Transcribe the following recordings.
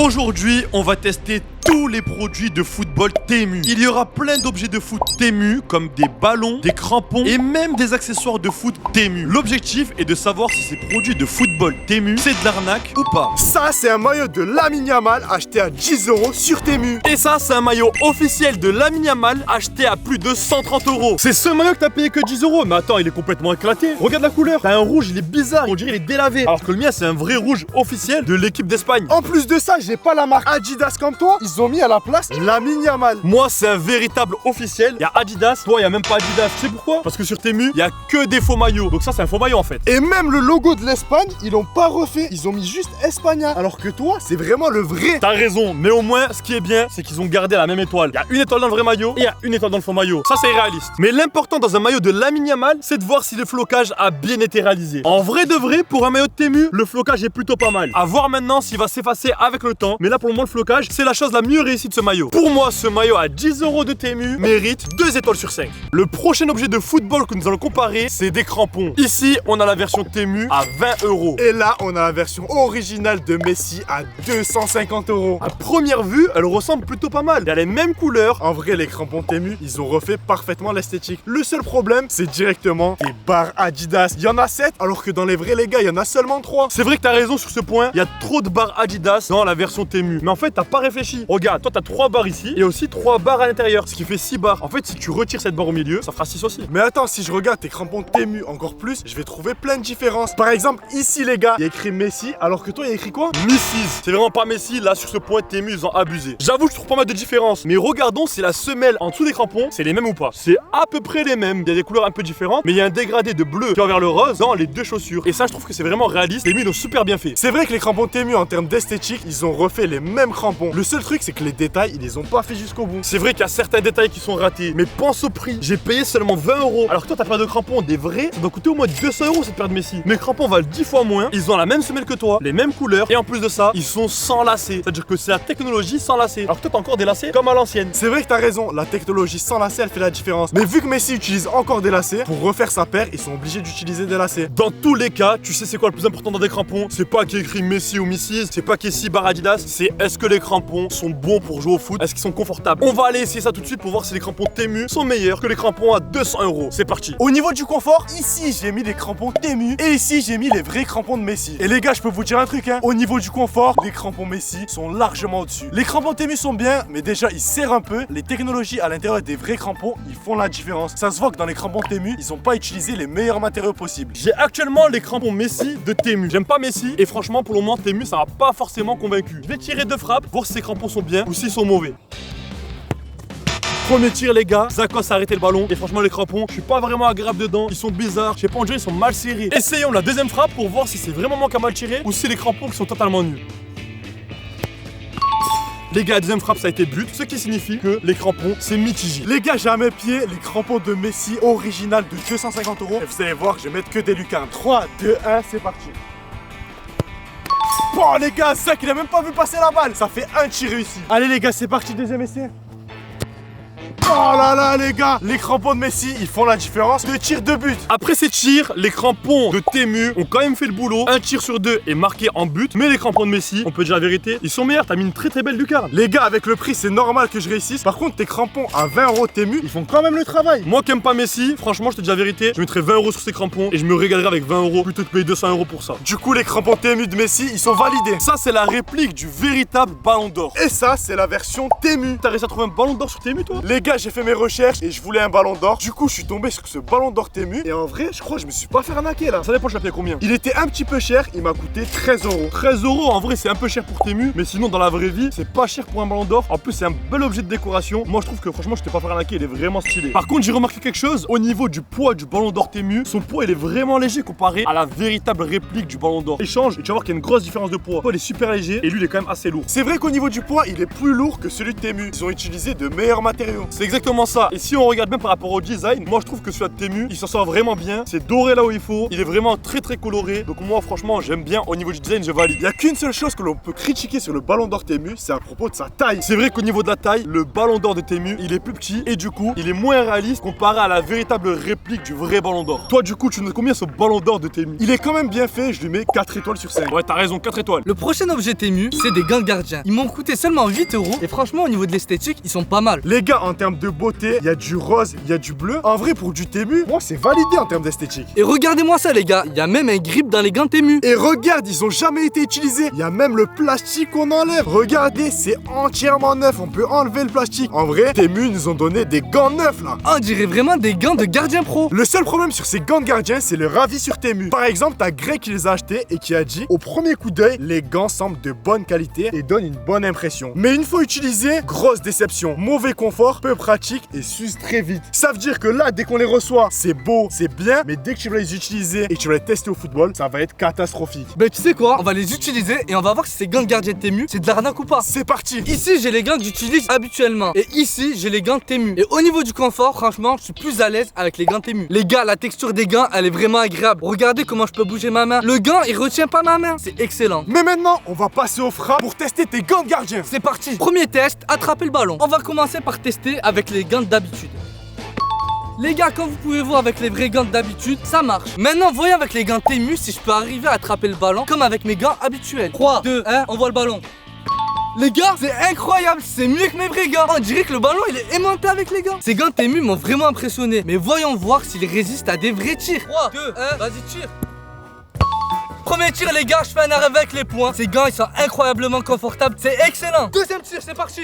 Aujourd'hui, on va tester tous les produits de football Temu. Il y aura plein d'objets de foot Temu, comme des ballons, des crampons et même des accessoires de foot Temu. L'objectif est de savoir si ces produits de football Temu, c'est de l'arnaque ou pas. Ça, c'est un maillot de Lamine Yamal acheté à 10 € sur Temu. Et ça, c'est un maillot officiel de Lamine Yamal acheté à plus de 130 €. C'est ce maillot que t'as payé que 10 €. Mais attends, il est complètement éclaté. Regarde la couleur. T'as un rouge, il est bizarre. On dirait il est délavé. Alors que le mien, c'est un vrai rouge officiel de l'équipe d'Espagne. En plus de ça, j'ai pas la marque Adidas comme toi. Ils ont mis à la place Lamine Yamal. Moi, c'est un véritable officiel. Il y a Adidas. Toi, il y a même pas Adidas. Tu sais pourquoi? Parce que sur Temu, il y a que des faux maillots. Donc ça, c'est un faux maillot en fait. Et même le logo de l'Espagne, ils l'ont pas refait. Ils ont mis juste Espagna. Alors que toi, c'est vraiment le vrai. T'as raison, mais au moins, ce qui est bien, c'est qu'ils ont gardé la même étoile. Il y a une étoile dans le vrai maillot et il y a une étoile dans le faux maillot. Ça, c'est réaliste. Mais l'important dans un maillot de Lamine Yamal, c'est de voir si le flocage a bien été réalisé. En vrai de vrai, pour un maillot de Temu, le flocage est plutôt pas mal. À voir maintenant s'il va s'effacer avec le temps. Mais là, pour le moment, le flocage, c'est la chose la mieux réussie de ce maillot. Pour moi, ce maillot à 10 € de Temu mérite 2 étoiles sur 5. Le prochain objet de football que nous allons comparer, c'est des crampons. Ici, on a la version Temu à 20 €. Et là, on a la version originale de Messi à 250 €. À première vue, elle ressemble plutôt pas mal. Il y a les mêmes couleurs. En vrai, les crampons Temu, ils ont refait parfaitement l'esthétique. Le seul problème, c'est directement les barres Adidas. Il y en a 7, alors que dans les vrais, les gars, il y en a seulement 3. C'est vrai que t'as raison sur ce point. Il y a trop de barres Adidas dans la version Temu. Mais en fait, t'as pas réfléchi. Regarde, toi, t'as 3 barres ici et aussi 3 barres à l'intérieur, ce qui fait 6 barres. En fait, si tu retires cette barre au milieu, ça fera 6 aussi. Mais attends, si je regarde tes crampons Temu encore plus, je vais trouver plein de différences. Par exemple, ici, les gars, il y a écrit Messi, alors que toi, il y a écrit quoi? Mrs. C'est vraiment pas Messi. Là, sur ce point, Temu, ils ont abusé. J'avoue, je trouve pas mal de différences. Mais regardons si la semelle en dessous des crampons, c'est les mêmes ou pas. C'est à peu près les mêmes. Il y a des couleurs un peu différentes, mais il y a un dégradé de bleu qui va vers le rose dans les deux chaussures. Et ça, je trouve que c'est vraiment réaliste. Temu, ils l'ont super bien fait. C'est vrai que les crampons Temu, en termes d'esthétique, ils ont refait les mêmes crampons. Le seul truc, c'est que les détails, ils les ont pas fait jusqu'au bout. C'est vrai qu'il y a certains détails qui sont ratés, mais pense au prix. J'ai payé seulement 20 €. Alors que toi, ta paire de crampons, des vrais, ça doit coûter au moins 200 € cette paire de Messi. Mes crampons valent 10 fois moins. Ils ont la même semelle que toi, les mêmes couleurs, et en plus de ça, ils sont sans lacets. C'est-à-dire que c'est la technologie sans lacets. Alors que toi, t'as encore des lacets comme à l'ancienne. C'est vrai que t'as raison, la technologie sans lacets, elle fait la différence. Mais vu que Messi utilise encore des lacets, pour refaire sa paire, ils sont obligés d'utiliser des lacets. Dans tous les cas, tu sais c'est quoi le plus important dans des crampons? C'est pas qu'il y ait écrit Messi ou Mrs, c'est pas qu'il y ait 6 barres Adidas, c'est est-ce que les crampons sont bons pour jouer au foot? Est-ce qu'ils sont confortables? On va aller essayer ça tout de suite pour voir si les crampons Temu sont meilleurs que les crampons à 200 €. C'est parti. Au niveau du confort, ici j'ai mis les crampons Temu et ici j'ai mis les vrais crampons de Messi. Et les gars, je peux vous dire un truc, hein. Au niveau du confort, les crampons Messi sont largement au-dessus. Les crampons Temu sont bien, mais déjà ils serrent un peu. Les technologies à l'intérieur des vrais crampons, ils font la différence. Ça se voit que dans les crampons Temu, ils ont pas utilisé les meilleurs matériaux possibles. J'ai actuellement les crampons Messi de Temu. J'aime pas Messi et franchement pour le moment Temu ça m'a pas forcément convaincu. Je vais tirer 2 frappes, voir si ces crampons sont bien ou s'ils sont mauvais. Premier tir les gars, Zakos a arrêté le ballon et franchement les crampons, je suis pas vraiment agréable dedans, ils sont bizarres, je sais pas, on dirait ils sont mal serrés. Essayons la deuxième frappe pour voir si c'est vraiment moi qui a mal tiré ou si les crampons qui sont totalement nuls. Les gars, la deuxième frappe ça a été but, ce qui signifie que les crampons c'est mitigé. Les gars, j'ai à mes pieds les crampons de Messi original de 250 €. Et vous allez voir, je vais mettre que des lucarnes. 3, 2, 1, c'est parti. Bon les gars, Zach il a même pas vu passer la balle. Ça fait un tir réussi. Allez les gars, c'est parti, deuxième essai. Oh là là les gars, les crampons de Messi, ils font la différence. 2 tirs, 2 buts. Après ces tirs, les crampons de Temu ont quand même fait le boulot. Un tir sur 2 est marqué en but. Mais les crampons de Messi, on peut dire la vérité, ils sont meilleurs. T'as mis une très belle lucarne. Les gars, avec le prix, c'est normal que je réussisse. Par contre, tes crampons à 20 € Temu, ils font quand même le travail. Moi qui aime pas Messi, franchement, je te dis la vérité, je mettrais 20 € sur ces crampons et je me régalerais avec 20 € plutôt que payer 200 € pour ça. Du coup, les crampons Temu de Messi, ils sont validés. Ça, c'est la réplique du véritable ballon d'or. Et ça, c'est la version Temu. T'as réussi à trouver un ballon d'or sur Temu, toi? Les gars, j'ai fait mes recherches et je voulais un ballon d'or. Du coup, je suis tombé sur ce ballon d'or Temu. Et en vrai, je crois que je me suis pas fait arnaquer là. Ça dépend, je l'ai payé combien? Il était un petit peu cher, il m'a coûté 13 €. 13 € en vrai, c'est un peu cher pour Temu. Mais sinon, dans la vraie vie, c'est pas cher pour un ballon d'or. En plus, c'est un bel objet de décoration. Moi, je trouve que franchement, je t'ai pas fait arnaquer, il est vraiment stylé. Par contre, j'ai remarqué quelque chose. Au niveau du poids du ballon d'or Temu, son poids il est vraiment léger comparé à la véritable réplique du ballon d'or. Échange et tu vas voir qu'il y a une grosse différence de poids. Le poids il est super léger et lui il est quand même assez lourd. C'est vrai qu'au niveau du poids, il est plus lourd que celui de Temu. Ils ont utilisé de meilleurs matériaux. C'est exactement ça. Et si on regarde même par rapport au design, moi je trouve que celui-là de Temu, il s'en sort vraiment bien. C'est doré là où il faut. Il est vraiment très très coloré. Donc moi franchement j'aime bien. Au niveau du design, je valide. Il y a qu'une seule chose que l'on peut critiquer sur le ballon d'or Temu, c'est à propos de sa taille. C'est vrai qu'au niveau de la taille, le ballon d'or de Temu, il est plus petit et du coup, il est moins réaliste comparé à la véritable réplique du vrai ballon d'or. Toi du coup, tu notes combien ce ballon d'or de Temu? Il est quand même bien fait, je lui mets 4 étoiles sur 5. Ouais, t'as raison, 4 étoiles. Le prochain objet Temu, c'est des gants de gardien. Ils m'ont coûté seulement 8 € et franchement, au niveau de l'esthétique, ils sont pas mal. Les gars, en termes de beauté, il y a du rose, il y a du bleu. En vrai, pour du Temu, moi c'est validé en termes d'esthétique. Et regardez-moi ça, les gars, il y a même un grip dans les gants Temu. Et regarde, ils ont jamais été utilisés. Il y a même le plastique qu'on enlève. Regardez, c'est entièrement neuf. On peut enlever le plastique. En vrai, Temu nous ont donné des gants neufs là. On dirait vraiment des gants de gardien pro. Le seul problème sur ces gants de gardien, c'est le avis sur Temu. Par exemple, t'as Greg qui les a achetés et qui a dit au premier coup d'œil, les gants semblent de bonne qualité et donnent une bonne impression. Mais une fois utilisés, grosse déception. Mauvais confort, peu pratique et s'usent très vite. Ça veut dire que là, dès qu'on les reçoit, c'est beau, c'est bien, mais dès que tu vas les utiliser et que tu vas les tester au football, ça va être catastrophique. Ben tu sais quoi, on va les utiliser et on va voir si ces gants de gardien Temu, c'est de l'arnaque ou pas. C'est parti. Ici j'ai les gants que j'utilise habituellement et ici j'ai les gants Temu. Et au niveau du confort, franchement je suis plus à l'aise avec les gants Temu. Les gars, la texture des gants elle est vraiment agréable. Regardez comment je peux bouger ma main. Le gant il retient pas ma main, c'est excellent. Mais maintenant, on va passer aux frappes pour tester tes gants de gardien. C'est parti. Premier test, attraper le ballon. On va commencer par tester avec les gants d'habitude. Les gars, comme vous pouvez voir avec les vrais gants d'habitude, ça marche. Maintenant, voyons avec les gants Temu si je peux arriver à attraper le ballon comme avec mes gants habituels. 3, 2, 1, on voit le ballon. Les gars, c'est incroyable, c'est mieux que mes vrais gants. On dirait que le ballon il est aimanté avec les gants. Ces gants Temu m'ont vraiment impressionné. Mais voyons voir s'ils résistent à des vrais tirs. 3, 2, 1, vas-y tire. Premier tir les gars, je fais un arrêt avec les poings. Ces gants ils sont incroyablement confortables, c'est excellent. Deuxième tir, c'est parti.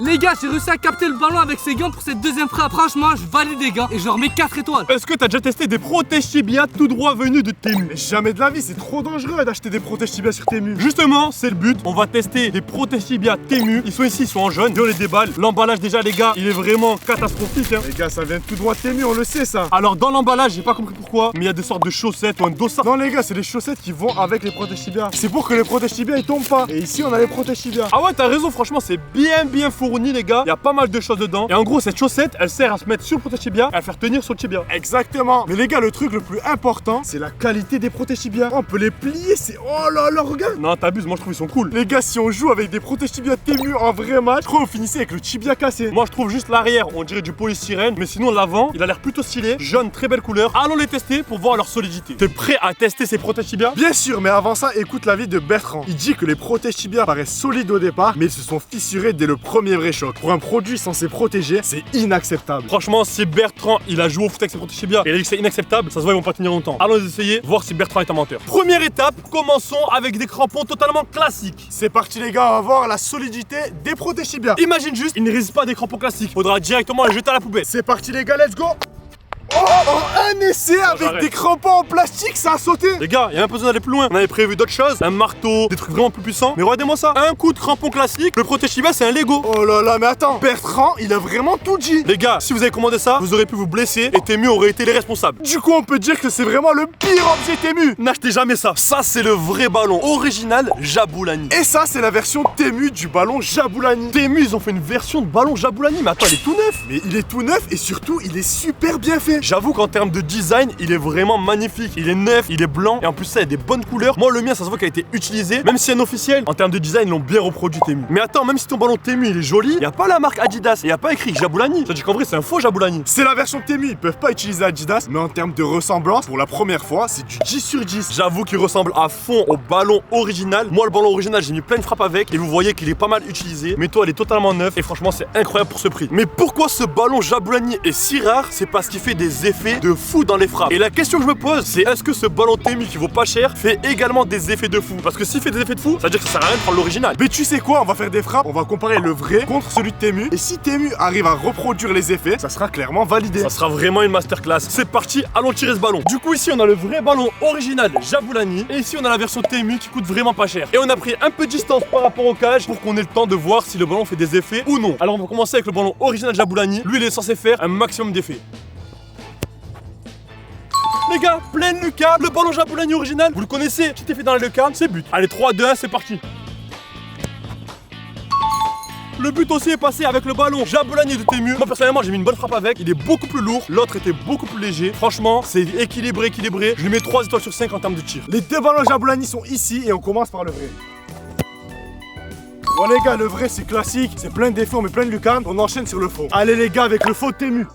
Les gars, j'ai réussi à capter le ballon avec ces gants pour cette deuxième frappe. Franchement, je valide les gants et je leur mets 4 étoiles. Est-ce que t'as déjà testé des protèges tibia tout droit venus de Temu? Mais jamais de la vie, c'est trop dangereux d'acheter des protèges tibia sur Temu. Justement, c'est le but. On va tester des protèges tibia Temu. Ils sont ici, ils sont en jaune. Et on les déballe. L'emballage déjà, les gars, il est vraiment catastrophique. Hein. Les gars, ça vient tout droit de Temu, on le sait ça. Alors dans l'emballage, j'ai pas compris pourquoi, mais il y a des sortes de chaussettes ou un dossard. Non les gars, c'est les chaussettes qui vont avec les protèges tibia. C'est pour que les protèges tibia ils tombent pas. Et ici on a les protèges tibia. Ah ouais, t'as raison, franchement, c'est bien fourni, les gars. Il y a pas mal de choses dedans. Et en gros, cette chaussette, elle sert à se mettre sur le protège tibia et à le faire tenir sur le tibia. Exactement. Mais les gars, le truc le plus important, c'est la qualité des protèges tibia. On peut les plier, c'est oh là là, regarde. Non, t'abuses, moi je trouve ils sont cool. Les gars, si on joue avec des protèges tibia Temu en vrai match, je crois qu'on finissait avec le tibia cassé. Moi je trouve juste l'arrière, on dirait du polystyrène, mais sinon l'avant, il a l'air plutôt stylé, jaune, très belle couleur. Allons les tester pour voir leur solidité. T'es prêt à tester ces protèges tibia? Bien sûr, mais avant ça, écoute l'avis de Bertrand. Il dit que les protèges tibia paraissent solides au départ, mais ils se sont fissurés dès le premier vrai choc. Pour un produit censé protéger, c'est inacceptable. Franchement, si Bertrand il a joué au foot avec ses protèges tibia et il a dit que c'est inacceptable, ça se voit, ils vont pas tenir longtemps. Allons les essayer, voir si Bertrand est un menteur. Première étape, commençons avec des crampons totalement classiques. C'est parti les gars, on va voir la solidité des protèges tibia. Imagine juste, ils ne résistent pas à des crampons classiques. Faudra directement les jeter à la poubelle. C'est parti les gars, let's go. Oh, un essai avec j'arrête. des crampons en plastique, ça a sauté. Les gars, il y a même pas besoin d'aller plus loin. On avait prévu d'autres choses, un marteau, des trucs vraiment plus puissants. Mais regardez-moi ça, un coup de crampon classique, le protège tibia c'est un Lego. Oh là là, mais attends, Bertrand, il a vraiment tout dit. Les gars, si vous avez commandé ça, vous aurez pu vous blesser et Temu aurait été les responsables. Du coup, on peut dire que c'est vraiment le pire objet Temu. N'achetez jamais ça. Ça, c'est le vrai ballon original Jabulani. Et ça, c'est la version Temu du ballon Jabulani. Temu, ils ont fait une version de ballon Jabulani. Mais attends, il est tout neuf. Mais il est tout neuf et surtout, il est super bien fait. J'avoue qu'en termes de design, il est vraiment magnifique. Il est neuf, il est blanc et en plus ça, il y a des bonnes couleurs. Moi, le mien, ça se voit qu'il a été utilisé. Même si c'est un officiel, en termes de design, ils l'ont bien reproduit Temu. Mais attends, même si ton ballon Temu il est joli, il y a pas la marque Adidas et il y a pas écrit Jabulani. Ça veut dire qu'en vrai, c'est un faux Jabulani. C'est la version Temu, ils peuvent pas utiliser Adidas, mais en termes de ressemblance, pour la première fois, c'est du 10 sur 10. J'avoue qu'il ressemble à fond au ballon original. Moi, le ballon original, j'ai mis plein de frappes avec et vous voyez qu'il est pas mal utilisé. Mais toi, il est totalement neuf et franchement, c'est incroyable pour ce prix. Mais pourquoi ce ballon Jabulani est si rare? C'est parce qu'il fait des effets de fou dans les frappes. Et la question que je me pose, c'est est-ce que ce ballon Temu qui vaut pas cher fait également des effets de fou? Parce que s'il fait des effets de fou, ça veut dire que ça sert à rien de prendre l'original. Mais tu sais quoi, on va faire des frappes, on va comparer le vrai contre celui de Temu. Et si Temu arrive à reproduire les effets, ça sera clairement validé. Ça sera vraiment une masterclass. C'est parti, allons tirer ce ballon. Du coup, ici, on a le vrai ballon original Jabulani. Et ici, on a la version Temu qui coûte vraiment pas cher. Et on a pris un peu de distance par rapport au cage pour qu'on ait le temps de voir si le ballon fait des effets ou non. Alors, on va commencer avec le ballon original Jabulani. Lui, il est censé faire un maximum d'effets. Les gars, pleine lucarne, le ballon Jabulani original, vous le connaissez, petit effet dans la lucarne, c'est but. Allez, 3, 2, 1, c'est parti. Le but aussi est passé avec le ballon Jabulani de Temu. Moi personnellement j'ai mis une bonne frappe avec. Il est beaucoup plus lourd. L'autre était beaucoup plus léger. Franchement c'est équilibré. Je lui mets 3 étoiles sur 5 en termes de tir. Les deux ballons Jabulani sont ici et on commence par le vrai. Bon les gars, le vrai c'est classique, c'est plein de défauts mais plein de lucarnes. On enchaîne sur le faux. Allez les gars, avec le faux de Temu.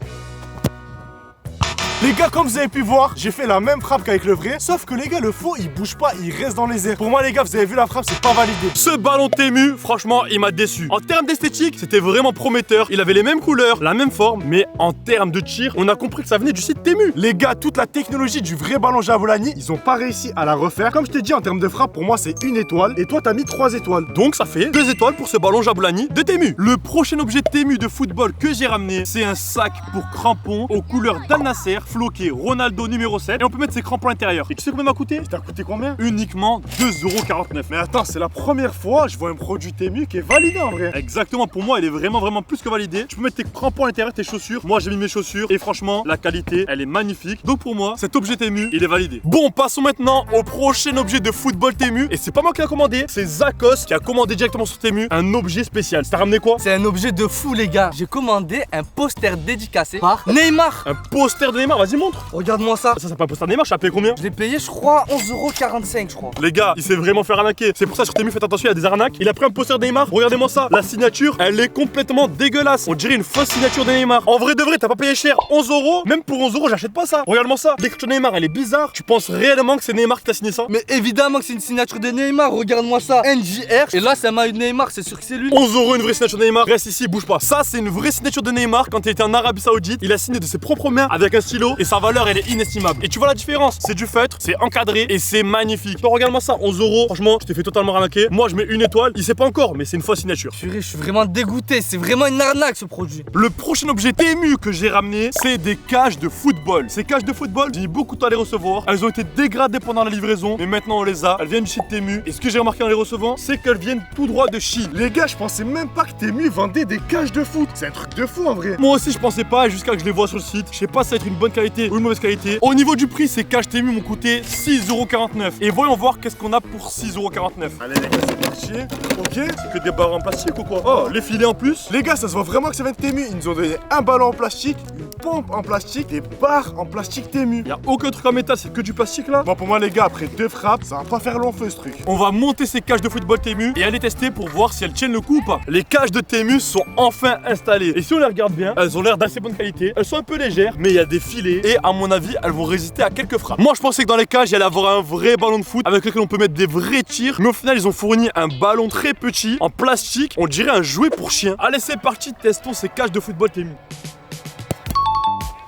Les gars, comme vous avez pu voir, j'ai fait la même frappe qu'avec le vrai. Sauf que les gars, le faux, il bouge pas, il reste dans les airs. Pour moi les gars, vous avez vu la frappe, c'est pas validé. Ce ballon Temu, franchement, il m'a déçu. En termes d'esthétique, c'était vraiment prometteur. Il avait les mêmes couleurs, la même forme, mais en termes de tir, on a compris que ça venait du site Temu. Les gars, toute la technologie du vrai ballon Jabulani, ils ont pas réussi à la refaire. Comme je t'ai dit, en termes de frappe, pour moi c'est 1 étoile. Et toi, t'as mis 3 étoiles. Donc ça fait 2 étoiles pour ce ballon Jabulani de Temu. Le prochain objet Temu de football que j'ai ramené, c'est un sac pour crampons aux couleurs d'Al Nasser, floqué Ronaldo numéro 7. Et on peut mettre ses crampons à l'intérieur. Et tu sais combien m'a coûté? T'as coûté combien? Uniquement 2,49€. Mais attends, c'est la première fois je vois un produit Temu qui est validé en vrai. Exactement, pour moi, il est vraiment plus que validé. Tu peux mettre tes crampons à l'intérieur, tes chaussures. Moi, j'ai mis mes chaussures et franchement, la qualité, elle est magnifique. Donc pour moi, cet objet Temu, il est validé. Bon, passons maintenant au prochain objet de football Temu. Et c'est pas moi qui l'ai commandé, c'est Zakos qui a commandé directement sur Temu un objet spécial. T'as ramené quoi? C'est un objet de fou les gars. J'ai commandé un poster dédicacé par Neymar. Un poster de Neymar, vas-y montre. Regarde-moi ça. Ça, c'est pas un poster de Neymar, je t'ai payé combien? Je l'ai payé je crois 11,45€ je crois. Les gars, il s'est vraiment fait arnaquer. C'est pour ça sur Temu, faites attention, il y a des arnaques. Il a pris un poster de Neymar. Regardez-moi ça. La signature, elle est complètement dégueulasse. On dirait une fausse signature de Neymar. En vrai de vrai, t'as pas payé cher. 11€. Même pour 11€, j'achète pas ça. Regarde-moi ça. L'écriture de Neymar, elle est bizarre. Tu penses réellement que c'est Neymar qui t'a signé ça? Mais évidemment que c'est une signature de Neymar. Regarde-moi ça. NJR. Et là c'est un maillot de Neymar, c'est sûr que c'est lui. 11€, une vraie signature de Neymar. Reste ici, bouge pas. Ça, c'est une vraie signature de Neymar. Quand il était en Arabie Saoudite, il a signé de ses propres mains avec un stylo. Et sa valeur, elle est inestimable. Et tu vois la différence? C'est du feutre, c'est encadré et c'est magnifique. Toi, regarde-moi ça. 11€. Franchement, je t'ai fait totalement arnaquer. Moi, je mets 1 étoile. Il sait pas encore, mais c'est une fausse signature. Purée, je suis vraiment dégoûté. C'est vraiment une arnaque ce produit. Le prochain objet Temu que j'ai ramené, c'est des cages de football. Ces cages de football, j'ai mis beaucoup de temps à les recevoir. Elles ont été dégradées pendant la livraison, mais maintenant on les a. Elles viennent du site Temu. Et ce que j'ai remarqué en les recevant, c'est qu'elles viennent tout droit de Chine. Les gars, je pensais même pas que Temu vendait des cages de foot. C'est un truc de fou en vrai. Moi aussi, je pensais pas, jusqu'à que je les vois sur le site. Je sais pas si ça va être une bonne qualité ou une mauvaise qualité. Au niveau du prix, ces cages Temu m'ont coûté 6,49€. Et voyons voir qu'est-ce qu'on a pour 6,49€. Allez les gars, c'est parti. Ok. C'est que des barres en plastique ou quoi? Oh, les filets en plus. Les gars, ça se voit vraiment que ça vient de Temu. Ils nous ont donné un ballon en plastique, une pompe en plastique, des barres en plastique Temu. Y a aucun truc en métal, c'est que du plastique là. Bon, pour moi les gars, après 2 frappes, ça va pas faire long feu ce truc. On va monter ces cages de football Temu et aller tester pour voir si elles tiennent le coup ou pas. Les cages de Temu sont enfin installées. Et si on les regarde bien, elles ont l'air d'assez bonne qualité. Elles sont un peu légères, mais il y a des filets. Et à mon avis, elles vont résister à quelques frappes. Moi, je pensais que dans les cages, il y allait avoir un vrai ballon de foot avec lequel on peut mettre des vrais tirs. Mais au final, ils ont fourni un ballon très petit en plastique. On dirait un jouet pour chien. Allez, c'est parti, testons ces cages de football Temu.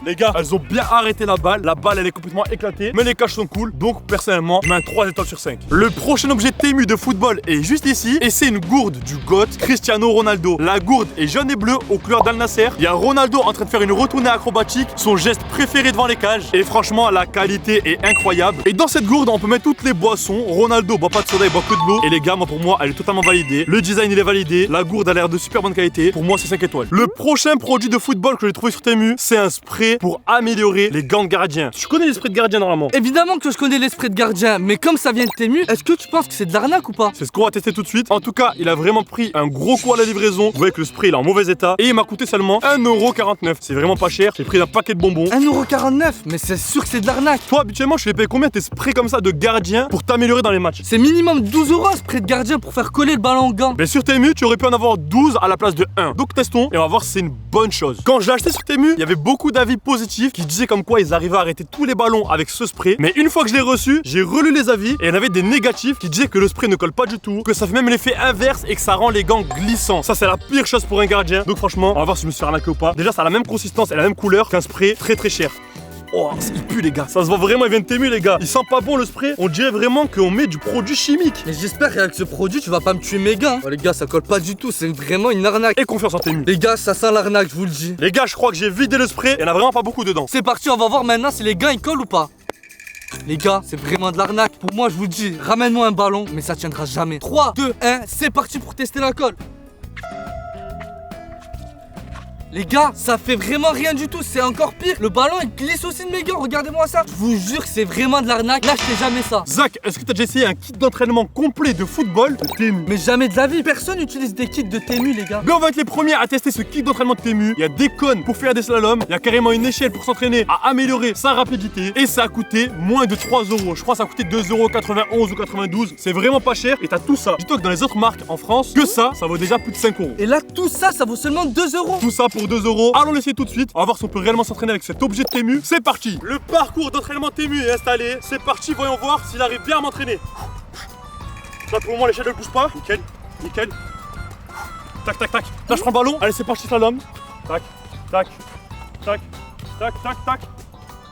Les gars, elles ont bien arrêté la balle. La balle, elle est complètement éclatée. Mais les cages sont cool. Donc, personnellement, je mets un 3 étoiles sur 5. Le prochain objet Temu de football est juste ici. Et c'est une gourde du GOAT Cristiano Ronaldo. La gourde est jaune et bleue aux couleurs d'Al Nasser. Il y a Ronaldo en train de faire une retournée acrobatique. Son geste préféré devant les cages. Et franchement, la qualité est incroyable. Et dans cette gourde, on peut mettre toutes les boissons. Ronaldo boit pas de soda, il boit que de l'eau. Et les gars, moi, pour moi, elle est totalement validée. Le design, il est validé. La gourde a l'air de super bonne qualité. Pour moi, c'est 5 étoiles. Le prochain produit de football que j'ai trouvé sur Temu, c'est un spray pour améliorer les gants de gardien. Tu connais l'esprit de gardien normalement? Évidemment que je connais l'esprit de gardien, mais comme ça vient de Temu, est-ce que tu penses que c'est de l'arnaque ou pas? C'est ce qu'on va tester tout de suite. En tout cas, il a vraiment pris un gros coup à la livraison. Vous voyez que le spray il est en mauvais état. Et il m'a coûté seulement 1,49€. C'est vraiment pas cher. J'ai pris un paquet de bonbons. 1,49€? Mais c'est sûr que c'est de l'arnaque. Toi, habituellement, je les paye combien tes sprays comme ça de gardien pour t'améliorer dans les matchs? C'est minimum 12€ un spray de gardien pour faire coller le ballon au gant. Mais sur Temu, tu aurais pu en avoir 12 à la place de 1. Donc testons et on va voir si c'est une bonne chose. Quand je l'ai acheté sur Temu, il y avait beaucoup d'avis positifs qui disaient comme quoi ils arrivaient à arrêter tous les ballons avec ce spray. Mais une fois que je l'ai reçu, j'ai relu les avis et il y en avait des négatifs qui disaient que le spray ne colle pas du tout, que ça fait même l'effet inverse et que ça rend les gants glissants. Ça, c'est la pire chose pour un gardien. Donc franchement, on va voir si je me suis fait arnaquer ou pas. Déjà, ça a la même consistance et la même couleur qu'un spray très cher. Oh, il pue les gars, ça se voit vraiment, il vient de Temu les gars. Il sent pas bon le spray, on dirait vraiment qu'on met du produit chimique. Mais j'espère qu'avec ce produit tu vas pas me tuer mes gants. Oh les gars, ça colle pas du tout, c'est vraiment une arnaque. Et confiance en Temu. Les gars, ça sent l'arnaque, je vous le dis. Les gars, je crois que j'ai vidé le spray, il y en a vraiment pas beaucoup dedans. C'est parti, on va voir maintenant si les gants ils collent ou pas. Les gars, c'est vraiment de l'arnaque. Pour moi, je vous le dis, ramène-moi un ballon, mais ça tiendra jamais. 3, 2, 1, c'est parti pour tester la colle. Les gars, ça fait vraiment rien du tout, c'est encore pire. Le ballon il glisse aussi de mes gants, regardez-moi ça. Je vous jure que c'est vraiment de l'arnaque. N'achetez jamais ça. Zach, est-ce que t'as déjà essayé un kit d'entraînement complet de football de Temu? Mais jamais de la vie, personne n'utilise des kits de Temu, les gars. Mais on va être les premiers à tester ce kit d'entraînement de Temu. Il y a des cônes pour faire des slaloms, il y a carrément une échelle pour s'entraîner à améliorer sa rapidité. Et ça a coûté moins de 3 euros. Je crois que ça a coûté 2,91 € ou 92. C'est vraiment pas cher et t'as tout ça. Dis-toi que dans les autres marques en France, que ça vaut déjà plus de 5 euros. Et là, tout ça, ça vaut seulement 2 euros. Tout ça pour 2 euros. Allons l'essayer tout de suite. On va voir si on peut réellement s'entraîner avec cet objet de Temu. C'est parti. Le parcours d'entraînement Temu est installé. C'est parti, voyons voir s'il arrive bien à m'entraîner. Là pour le moment l'échelle ne bouge pas. Nickel, nickel. Tac, tac, tac. Là je prends le ballon. Allez c'est parti slalom. Tac, tac, tac, tac, tac, tac.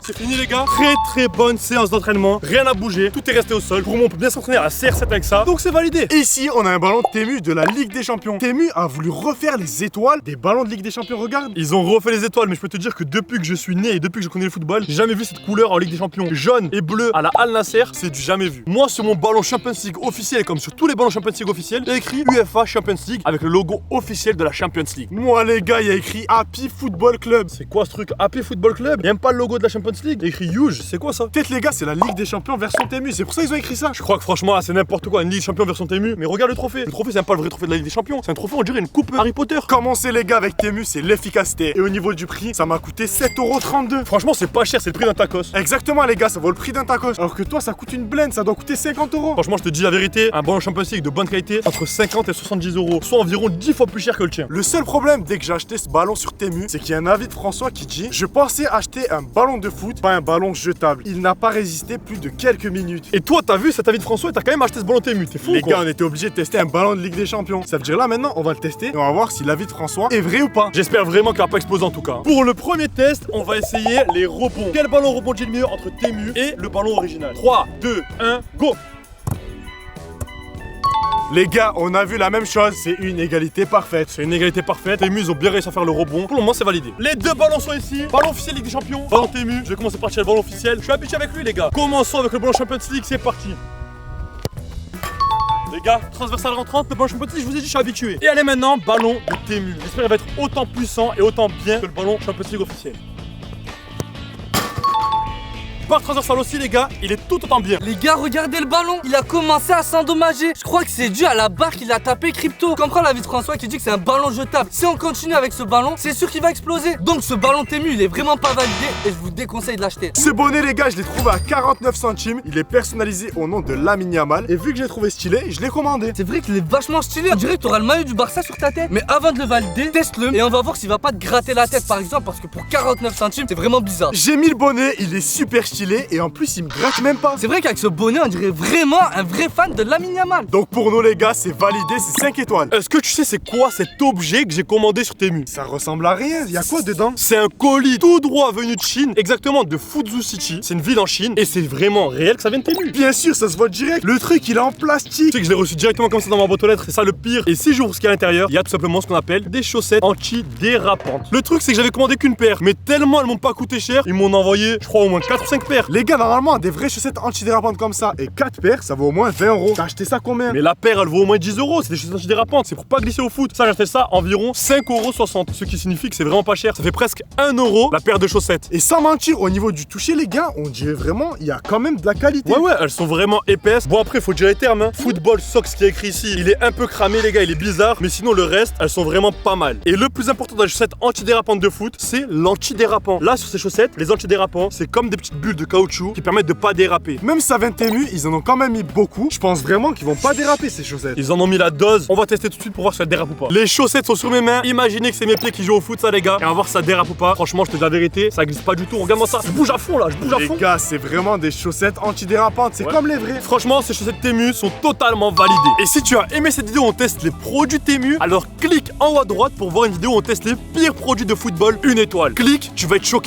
C'est fini les gars. Très bonne séance d'entraînement. Rien à bouger. Tout est resté au sol. Pour moi on peut bien s'entraîner à la CR7 avec ça. Donc c'est validé. Et ici, on a un ballon Temu de la Ligue des Champions. Temu a voulu refaire les étoiles des ballons de Ligue des Champions. Regarde. Ils ont refait les étoiles, mais je peux te dire que depuis que je suis né et depuis que je connais le football, j'ai jamais vu cette couleur en Ligue des Champions. Jaune et bleu à la Al Nasser, c'est du jamais vu. Moi, sur mon ballon Champions League officiel, comme sur tous les ballons Champions League officiels, il y a écrit UEFA Champions League avec le logo officiel de la Champions League. Moi, les gars, il y a écrit Happy Football Club. C'est quoi ce truc? Happy Football Club? Il y a même pas le logo de la Champions League. Il y a écrit Huge, c'est quoi ça? Peut-être, les gars, c'est la Ligue des Champions version Temu. C'est pour ça qu'ils ont écrit ça. Je crois que franchement, là, c'est n'importe quoi. Une Ligue des Champions version Temu. Mais regarde le trophée. Le trophée, c'est même pas le vrai trophée de la Ligue des Champions. C'est un trophée, on dirait une coupe Harry Potter. Commencez, les gars, avec Temu, c'est l'efficacité. Et au niveau du prix, ça m'a coûté 7,32 €. Franchement, c'est pas cher, c'est le prix d'un tacos. Exactement, les gars, ça vaut le prix d'un tacos. Alors que toi, ça coûte une blende, ça doit coûter 50 €. Franchement, je te dis la vérité, un ballon Champions League de bonne qualité, entre 50 et 70 euros, soit environ 10 fois plus cher que le tien. Le seul problème dès que j'ai acheté ce ballon sur Temu, c'est qu'il y a un avis de François qui dit: je pensais acheter un ballon de foot, pas un ballon jetable. Il n'a pas résisté plus de quelques minutes. Et toi, t'as vu cet avis de François et t'as quand même acheté ce ballon Temu, t'es fou Les quoi. gars, on était obligés de tester un ballon de Ligue des Champions. Ça veut dire là maintenant, on va le tester et on va voir si l'avis de François est vrai ou pas. J'espère vraiment qu'il va pas exploser en tout cas. Pour le premier test, on va essayer les rebonds. Quel ballon rebondit le mieux entre Temu et le ballon original? 3, 2, 1, go. Les gars, on a vu la même chose, c'est une égalité parfaite. C'est une égalité parfaite, Temu ils ont bien réussi à faire le rebond. Pour le moment c'est validé. Les deux ballons sont ici. Ballon officiel Ligue des Champions, ballon Temu. Je vais commencer par tirer le ballon officiel. Je suis habitué avec lui les gars. Commençons avec le ballon Champions League, c'est parti. Les gars, transversal rentrante, le ballon Champions League, je vous ai dit, je suis habitué. Et allez maintenant, ballon de Temu. J'espère qu'il va être autant puissant et autant bien que le ballon Champions League officiel. Par transversal aussi les gars, il est tout autant bien. Les gars, regardez le ballon, il a commencé à s'endommager. Je crois que c'est dû à la barre qu'il a tapé crypto. Comprends l'avis de François qui dit que c'est un ballon jetable. Si on continue avec ce ballon, c'est sûr qu'il va exploser. Donc ce ballon Temu, il est vraiment pas validé et je vous déconseille de l'acheter. Ce bonnet, les gars, je l'ai trouvé à 49 centimes. Il est personnalisé au nom de Lamine Yamal. Et vu que je l'ai trouvé stylé, je l'ai commandé. C'est vrai qu'il est vachement stylé. On dirait que t'auras le maillot du Barça sur ta tête. Mais avant de le valider, teste-le et on va voir s'il va pas te gratter la tête par exemple. Parce que pour 49 centimes, c'est vraiment bizarre. J'ai mis le bonnet, il est super stylé et en plus il me gratte même pas. C'est vrai qu'avec ce bonnet, on dirait vraiment un vrai fan de Lamine Yamal. Donc pour nous les gars, c'est validé, c'est 5 étoiles. Est-ce que tu sais c'est quoi cet objet que j'ai commandé sur Temu? Ça ressemble à rien, il y a quoi dedans? C'est un colis tout droit venu de Chine, exactement de Fuzhou City. C'est une ville en Chine et c'est vraiment réel que ça vient de Temu. Bien sûr, ça se voit direct. Le truc, il est en plastique. Tu sais que je l'ai reçu directement comme ça dans ma boîte aux lettres, c'est ça le pire. Et si j'ouvre ce qu'il y a à l'intérieur, il y a tout simplement ce qu'on appelle des chaussettes anti-dérapantes. Le truc c'est que j'avais commandé qu'une paire, mais tellement elles m'ont pas coûté cher, ils m'ont envoyé, je crois, au moins 4 ou 5 paires. Les gars, normalement, des vraies chaussettes antidérapantes comme ça et 4 paires, ça vaut au moins 20 €. T'as acheté ça combien? Mais la paire elle vaut au moins 10 €, c'est des chaussettes antidérapantes, c'est pour pas glisser au foot. Ça j'ai acheté ça environ 5,60 €, ce qui signifie que c'est vraiment pas cher. Ça fait presque 1 € la paire de chaussettes. Et sans mentir, au niveau du toucher, les gars, on dirait vraiment, il y a quand même de la qualité. Ouais, elles sont vraiment épaisses. Bon, après, faut dire les termes, hein. Football Socks qui est écrit ici, il est un peu cramé, les gars, il est bizarre. Mais sinon, le reste, elles sont vraiment pas mal. Et le plus important dans les chaussettes antidérapantes de foot, c'est l'antidérapant. Là, sur ces chaussettes, les antidérapants, c'est comme des petites bulles de caoutchouc qui permettent de pas déraper. Même si ça vient de Temu, ils en ont quand même mis beaucoup. Je pense vraiment qu'ils vont pas déraper ces chaussettes. Ils en ont mis la dose. On va tester tout de suite pour voir si ça dérape ou pas. Les chaussettes sont sur mes mains. Imaginez que c'est mes pieds qui jouent au foot, ça, les gars. Et on va voir si ça dérape ou pas. Franchement, je te dis la vérité, ça glisse pas du tout. Regarde-moi ça. Je bouge à fond là, je bouge à fond. Les gars, c'est vraiment des chaussettes antidérapantes. C'est comme les vraies. Franchement, ces chaussettes Temu sont totalement validées. Et si tu as aimé cette vidéo où on teste les produits Temu, alors clique en haut à droite pour voir une vidéo où on teste les pires produits de football, 1 étoile. Clique, tu vas être choqué.